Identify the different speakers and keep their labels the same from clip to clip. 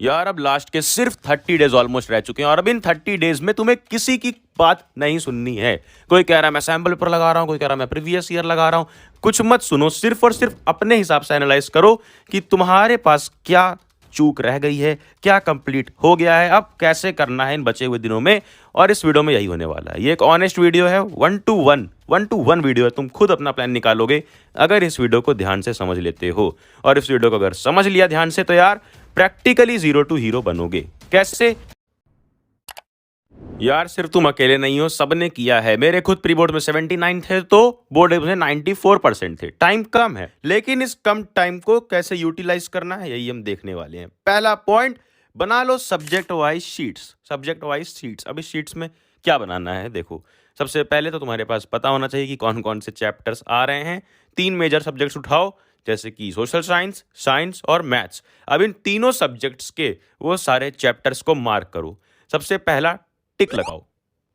Speaker 1: यार अब लास्ट के सिर्फ 30 डेज ऑलमोस्ट रह चुके हैं और अब इन 30 डेज में तुम्हें किसी की बात नहीं सुननी है। कोई कह रहा है मैं सैम्पल पेपर लगा रहा हूं, कोई कह रहा है मैं प्रीवियस ईयर लगा रहा हूं। कुछ मत सुनो, सिर्फ और सिर्फ अपने हिसाब से एनालाइज करो कि तुम्हारे पास क्या चूक रह गई है, क्या कंप्लीट हो गया है, अब कैसे करना है इन बचे हुए दिनों में। और इस वीडियो में यही होने वाला है। ये एक ऑनेस्ट वीडियो है, 1 to 1 वीडियो है। तुम खुद अपना प्लान निकालोगे अगर इस वीडियो को ध्यान से समझ लेते हो। और इस वीडियो को अगर समझ लिया ध्यान से तो यार प्रैक्टिकली जीरो टू हीरो बनोगे। कैसे? यार सिर्फ तुम अकेले नहीं हो, सबने किया है। मेरे खुद प्री बोर्ड में 79 थे तो बोर्ड में 94% थे। टाइम कम है, लेकिन इस कम टाइम को कैसे यूटिलाइज करना है यही हम देखने वाले हैं। पहला पॉइंट, बना लो सब्जेक्ट वाइज शीट्स। अब इस शीट्स में क्या बनाना है देखो। सबसे पहले तो तुम्हारे पास पता होना चाहिए कि कौन कौन से चैप्टर्स आ रहे हैं। 3 मेजर सब्जेक्ट्स उठाओ, जैसे कि सोशल साइंस, साइंस और मैथ्स। अब इन तीनों सब्जेक्ट्स के वो सारे चैप्टर्स को मार्क करो। सबसे पहला टिक लगाओ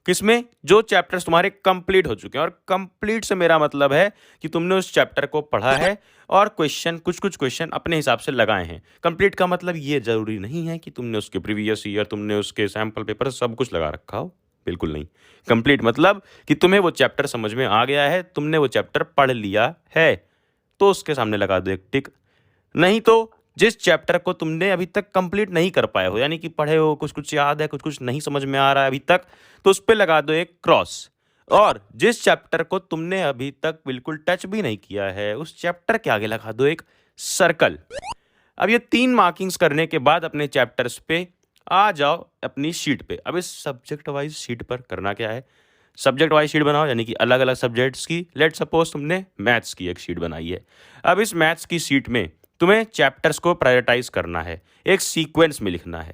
Speaker 1: किसमें? जो चैप्टर्स तुम्हारे कंप्लीट हो चुके हैं। और कंप्लीट से मेरा मतलब है कि तुमने उस चैप्टर को पढ़ा है और क्वेश्चन कुछ क्वेश्चन अपने हिसाब से लगाए हैं। कंप्लीट का मतलब ये जरूरी नहीं है कि तुमने उसके प्रीवियस ईयर, तुमने उसके सैंपल पेपर सब कुछ लगा रखा हो। बिल्कुल नहीं। कंप्लीट मतलब कि तुम्हें वो चैप्टर समझ में आ गया है, तुमने वो चैप्टर पढ़ लिया है, तो उसके सामने लगा दो एक टिक। नहीं तो जिस चैप्टर को तुमने अभी तक कंप्लीट नहीं कर पाए हो, यानी कि पढ़े हो, कुछ कुछ याद है, कुछ कुछ नहीं समझ में आ रहा है अभी तक, तो उस पर लगा दो एक क्रॉस। और जिस चैप्टर को तुमने अभी तक बिल्कुल टच भी नहीं किया है, उस चैप्टर के आगे लगा दो एक सर्कल। अब ये 3 मार्किंग्स करने के बाद अपने चैप्टर्स पे आ जाओ अपनी शीट पे। अब इस सब्जेक्ट वाइज शीट पर करना क्या है? सब्जेक्ट वाइज शीट बनाओ, यानी कि अलग अलग सब्जेक्ट्स की। लेट सपोज तुमने मैथ्स की एक शीट बनाई है। अब इस मैथ्स की शीट में तुम्हें चैप्टर्स को प्रायोरिटाइज करना है, एक सीक्वेंस में लिखना है।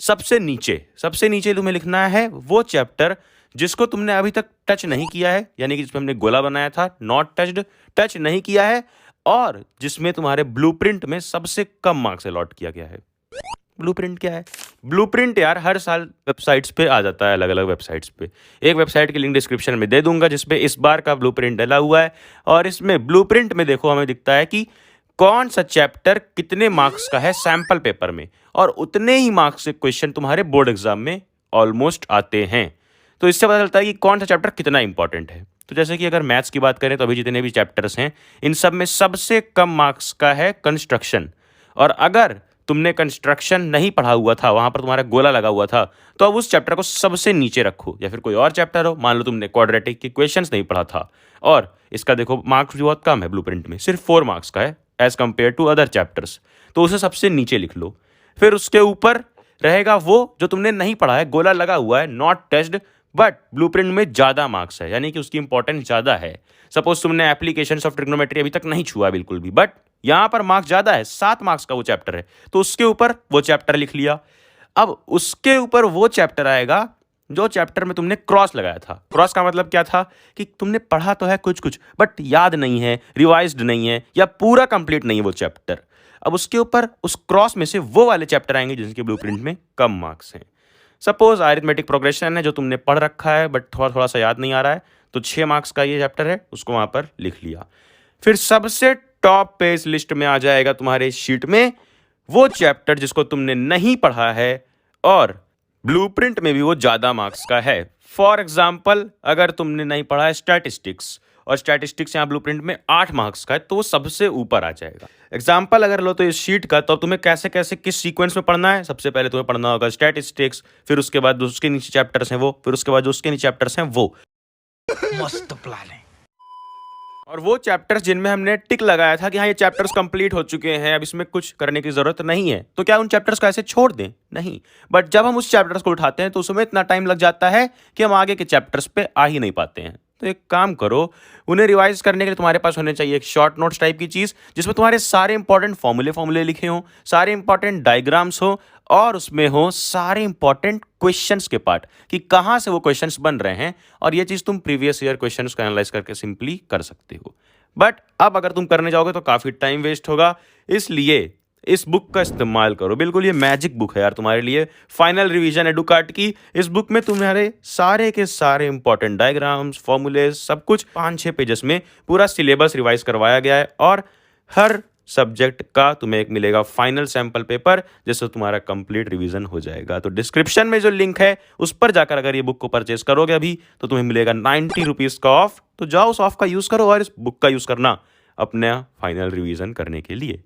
Speaker 1: सबसे नीचे तुम्हें लिखना है वो चैप्टर जिसको तुमने अभी तक टच नहीं किया है, यानी कि जिसमें हमने गोला बनाया था, नॉट टच्ड, टच नहीं किया है, और जिसमें तुम्हारे ब्लूप्रिंट में सबसे कम मार्क्स अलॉट किया गया है। ब्लूप्रिंट क्या है? ब्लूप्रिंट यार हर साल वेबसाइट्स पे आ जाता है, अलग अलग वेबसाइट्स पे। एक वेबसाइट की लिंक डिस्क्रिप्शन में दे दूंगा जिसपे इस बार का ब्लूप्रिंट डला हुआ है। और इसमें ब्लूप्रिंट में देखो हमें दिखता है कि कौन सा चैप्टर कितने मार्क्स का है सैंपल पेपर में, और उतने ही मार्क्स के क्वेश्चन तुम्हारे बोर्ड एग्जाम में ऑलमोस्ट आते हैं। तो इससे पता चलता है कि कौन सा चैप्टर कितना इंपॉर्टेंट है। तो जैसे कि अगर मैथ्स की बात करें तो अभी जितने भी चैप्टर्स हैं इन सब में सबसे कम मार्क्स का है कंस्ट्रक्शन। और अगर तुमने कंस्ट्रक्शन नहीं पढ़ा हुआ था, वहां पर तुम्हारा गोला लगा हुआ था, तो अब उस चैप्टर को सबसे नीचे रखो। या फिर कोई और चैप्टर हो, मान लो तुमने क्वाड्रेटिक के क्वेश्चंस नहीं पढ़ा था और इसका देखो मार्क्स भी बहुत कम है, ब्लूप्रिंट में सिर्फ 4 मार्क्स का है as compare to other chapters, तो उसे सबसे नीचे लिख लो। फिर उसके ऊपर रहेगा वो जो तुमने नहीं पढ़ा है, गोला लगा हुआ है, नॉट टच्ड, बट ब्लूप्रिंट में ज़्यादा मार्क्स है, यानी कि उसकी इंपॉर्टेंस ज़्यादा है। सपोज तुमने एप्लीकेशंस ऑफ ट्रिग्नोमेट्री अभी तक नहीं छुआ बिल्कुल भी, बट यहां पर मार्क्स ज़्यादा है, 7 मार्क्स का वो चैप्टर है, तो उसके ऊपर वो चैप्टर लिख लिया। अब उसके ऊपर वो चैप्टर आएगा जो चैप्टर में तुमने क्रॉस लगाया था। क्रॉस का मतलब क्या था कि तुमने पढ़ा तो है कुछ कुछ, बट याद नहीं है, रिवाइज्ड नहीं है, या पूरा कंप्लीट नहीं है वो चैप्टर। अब उसके ऊपर उस क्रॉस में से वो वाले चैप्टर आएंगे जिनके ब्लूप्रिंट में कम मार्क्स हैं। सपोज अरिथमेटिक प्रोग्रेशन है जो तुमने पढ़ रखा है बट थोड़ा थोड़ा सा याद नहीं आ रहा है, तो 6 मार्क्स का ये चैप्टर है, उसको वहां पर लिख लिया। फिर सबसे टॉप पे इस लिस्ट में आ जाएगा तुम्हारे शीट में वो चैप्टर जिसको तुमने नहीं पढ़ा है और ब्लूप्रिंट में भी वो ज्यादा मार्क्स का है। फॉर एग्जाम्पल, अगर तुमने नहीं पढ़ा है स्टैटिस्टिक्स, और स्टैटिस्टिक्स यहाँ ब्लूप्रिंट में 8 मार्क्स का है, तो वो सबसे ऊपर आ जाएगा। एग्जाम्पल अगर लो तो इस शीट का, तो अब तुम्हें कैसे कैसे किस सीक्वेंस में पढ़ना है। सबसे पहले तुम्हें पढ़ना होगा स्टैटिस्टिक्स, फिर उसके बाद उसके नीचे चैप्टर्स हैं वो, फिर उसके बाद जो उसके नीचे चैप्टर्स हैं वो।
Speaker 2: मस्त प्लान है।
Speaker 1: और वो चैप्टर्स जिनमें हमने टिक लगाया था कि हाँ ये चैप्टर्स कंप्लीट हो चुके हैं, अब इसमें कुछ करने की जरूरत नहीं है, तो क्या उन चैप्टर्स को ऐसे छोड़ दें? नहीं। बट जब हम उस चैप्टर्स को उठाते हैं तो उसमें इतना टाइम लग जाता है कि हम आगे के चैप्टर्स पे आ ही नहीं पाते हैं। तो एक काम करो, उन्हें रिवाइज करने के लिए तुम्हारे पास होने चाहिए एक शॉर्ट नोट्स टाइप की चीज़ जिसमें तुम्हारे सारे इंपॉर्टेंट फॉर्मूले लिखे हों, सारे इंपॉर्टेंट डायग्राम्स हो, और उसमें हो सारे इंपॉर्टेंट क्वेश्चंस के पार्ट कि कहाँ से वो क्वेश्चंस बन रहे हैं। और ये चीज़ तुम प्रीवियस ईयर क्वेश्चंस को एनालाइज करके सिंपली कर सकते हो। बट अब अगर तुम करने जाओगे तो काफ़ी टाइम वेस्ट होगा, इसलिए इस बुक का इस्तेमाल करो। बिल्कुल ये मैजिक बुक है यार तुम्हारे लिए, फाइनल रिवीजन एडुकार्ट की। इस बुक में तुम्हारे सारे के सारे इंपॉर्टेंट डायग्राम्स, फॉर्मूले, सब कुछ 5-6 पेजेस में पूरा सिलेबस रिवाइज करवाया गया है, और हर सब्जेक्ट का तुम्हें एक मिलेगा फाइनल सैंपल पेपर, जिससे तुम्हारा कंप्लीट रिवीजन हो जाएगा। तो डिस्क्रिप्शन में जो लिंक है उस पर जाकर अगर ये बुक को परचेज करोगे अभी तो तुम्हें मिलेगा 90 रुपीज़ का ऑफ। तो जाओ उस ऑफ का यूज़ करो और इस बुक का यूज़ करना अपना फाइनल रिवीजन करने के लिए।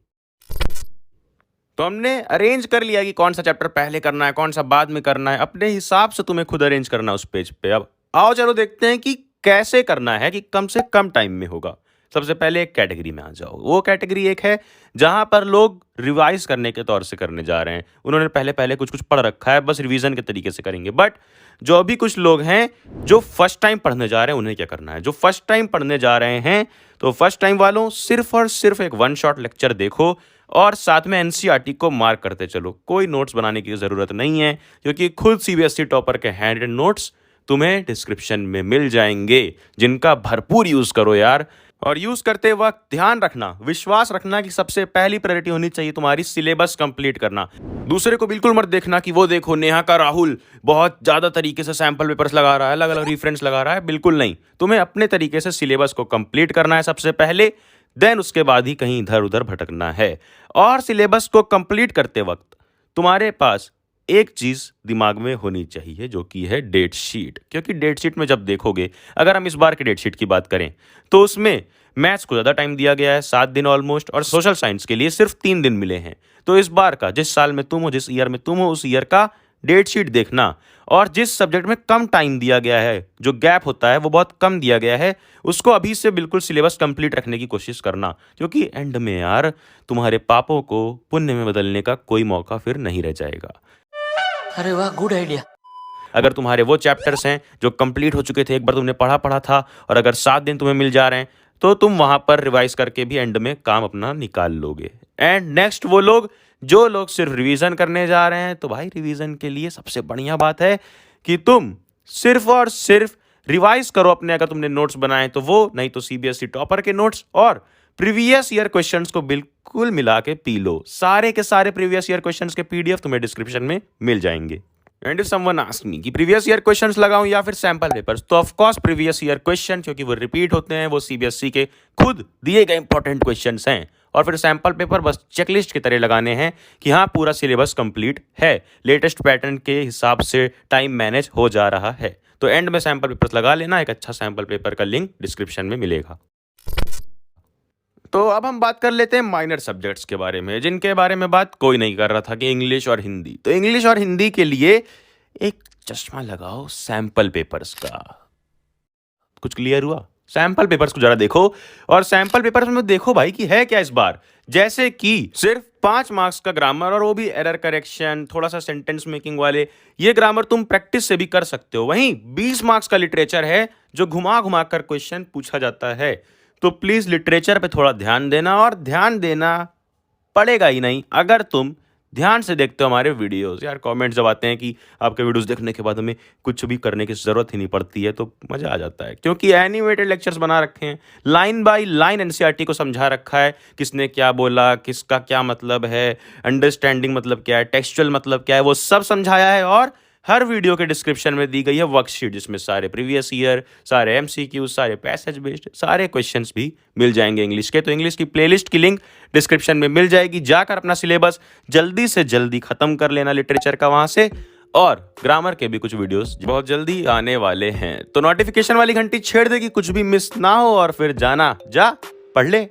Speaker 1: तो हमने अरेंज कर लिया कि कौन सा चैप्टर पहले करना है, कौन सा बाद में करना है। अपने हिसाब से तुम्हें खुद अरेंज करना उस पेज पे। अब आओ चलो देखते हैं कि कैसे करना है कि कम से कम टाइम में होगा। सबसे पहले एक कैटेगरी में आ जाओ। वो कैटेगरी एक है जहां पर लोग रिवाइज करने के तौर से करने जा रहे हैं। उन्होंने पहले पहले कुछ कुछ पढ़ रखा है, बस रिवीजन के तरीके से करेंगे। बट जो अभी कुछ लोग हैं जो फर्स्ट टाइम पढ़ने जा रहे हैं, उन्हें क्या करना है? जो फर्स्ट टाइम पढ़ने जा रहे हैं तो फर्स्ट टाइम वालों सिर्फ और सिर्फ एक वन शॉट लेक्चर देखो और साथ में एनसीईआरटी को मार्क करते चलो। कोई नोट्स बनाने की ज़रूरत नहीं है, क्योंकि खुद सीबीएसई टॉपर के हैंड रिटन नोट्स तुम्हें डिस्क्रिप्शन में मिल जाएंगे, जिनका भरपूर यूज़ करो यार। और यूज़ करते वक्त ध्यान रखना, विश्वास रखना कि सबसे पहली प्रायोरिटी होनी चाहिए तुम्हारी सिलेबस कंप्लीट करना। दूसरे को बिल्कुल मत देखना कि वो देखो नेहा का राहुल बहुत ज़्यादा तरीके से सैम्पल पेपर्स लगा रहा है, अलग अलग रेफरेंस लगा रहा है। बिल्कुल नहीं, तुम्हें अपने तरीके से सिलेबस को कंप्लीट करना है सबसे पहले, देन उसके बाद ही कहीं इधर उधर भटकना है। और सिलेबस को कंप्लीट करते वक्त तुम्हारे पास एक चीज़ दिमाग में होनी चाहिए, जो कि है डेट शीट। क्योंकि डेट शीट में जब देखोगे, अगर हम इस बार के डेट शीट की बात करें तो उसमें मैथ्स को ज़्यादा टाइम दिया गया है, 7 दिन ऑलमोस्ट, और सोशल साइंस के लिए सिर्फ 3 दिन मिले हैं। तो इस बार का, जिस साल में तुम हो, जिस ईयर में तुम हो, उस ईयर का डेट शीट देखना। और जिस सब्जेक्ट में कम टाइम दिया गया है, जो गैप होता है वो बहुत कम दिया गया है, उसको अभी से बिल्कुल सिलेबस कंप्लीट रखने की कोशिश करना। क्योंकि एंड में यार तुम्हारे पापों को पुण्य में बदलने का कोई मौका फिर नहीं रह जाएगा।
Speaker 2: अरे वाह, गुड आइडिया।
Speaker 1: अगर तुम्हारे वो चैप्टर्स हैं जो कंप्लीट हो चुके थे, एक बार तुमने पढ़ा था, और अगर 7 दिन तुम्हें मिल जा रहे हैं तो तुम वहां पर रिवाइज करके भी एंड में काम अपना निकाल लोगे। एंड नेक्स्ट वो लोग जो लोग सिर्फ रिवीजन करने जा रहे हैं, तो भाई रिवीजन के लिए सबसे बढ़िया बात है कि तुम सिर्फ और सिर्फ रिवाइज करो अपने। अगर तुमने नोट्स बनाए तो वो, नहीं तो सीबीएसई टॉपर के नोट्स और प्रीवियस ईयर क्वेश्चंस को बिल्कुल मिला के पी लो। सारे के सारे प्रीवियस ईयर क्वेश्चंस के पीडीएफ तुम्हें डिस्क्रिप्शन में मिल जाएंगे। And if someone ask me कि प्रीवियस ईयर क्वेश्चंस लगाऊं या फिर सैंपल पेपर्स, तो of course previous year question, क्योंकि वो रिपीट होते हैं, वो सीबीएसई के खुद दिए गए इंपॉर्टेंट क्वेश्चंस हैं। और फिर सैंपल पेपर बस चेकलिस्ट की तरह लगाने हैं कि हाँ पूरा सिलेबस कंप्लीट है, लेटेस्ट पैटर्न के हिसाब से टाइम मैनेज हो जा रहा है। तो एंड में सैंपल पेपर्स लगा लेना, एक अच्छा सैंपल पेपर का लिंक डिस्क्रिप्शन में मिलेगा। तो अब हम बात कर लेते हैं माइनर सब्जेक्ट्स के बारे में, जिनके बारे में बात कोई नहीं कर रहा था, कि इंग्लिश और हिंदी। तो इंग्लिश और हिंदी के लिए एक चश्मा लगाओ सैंपल पेपर्स का। कुछ क्लियर हुआ? सैंपल पेपर्स को जरा देखो, और सैंपल पेपर्स में देखो भाई कि है क्या इस बार। जैसे कि सिर्फ 5 मार्क्स का ग्रामर, और वो भी एरर करेक्शन, थोड़ा सा सेंटेंस मेकिंग वाले, ये ग्रामर तुम प्रैक्टिस से भी कर सकते हो। वहीं 20 मार्क्स का लिटरेचर है, जो घुमा घुमा कर क्वेश्चन पूछा जाता है। तो प्लीज लिटरेचर पे थोड़ा ध्यान देना, और ध्यान देना पड़ेगा ही नहीं अगर तुम ध्यान से देखते हो हमारे वीडियोस। यार कमेंट्स जब आते हैं कि आपके वीडियोस देखने के बाद हमें कुछ भी करने की ज़रूरत ही नहीं पड़ती है, तो मज़ा आ जाता है, क्योंकि एनिमेटेड लेक्चर्स बना रखे हैं, लाइन बाय लाइन एनसीईआरटी को समझा रखा है, किसने क्या बोला, किसका क्या मतलब है, अंडरस्टैंडिंग मतलब क्या है, टेक्सचुअल मतलब क्या है, वो सब समझाया है। और हर वीडियो के डिस्क्रिप्शन में दी गई है वर्कशीट, जिसमें सारे प्रीवियस ईयर, सारे एमसीक्यू, सारे पैसेज बेस्ड, सारे क्वेश्चंस भी मिल जाएंगे इंग्लिश के। तो इंग्लिश की प्लेलिस्ट की लिंक डिस्क्रिप्शन में मिल जाएगी, जाकर अपना सिलेबस जल्दी से जल्दी खत्म कर लेना लिटरेचर का वहां से। और ग्रामर के भी कुछ वीडियोस बहुत जल्दी आने वाले हैं, तो नोटिफिकेशन वाली घंटी छेड़ दे कि कुछ भी मिस ना हो, और फिर जाना जा पढ़ ले।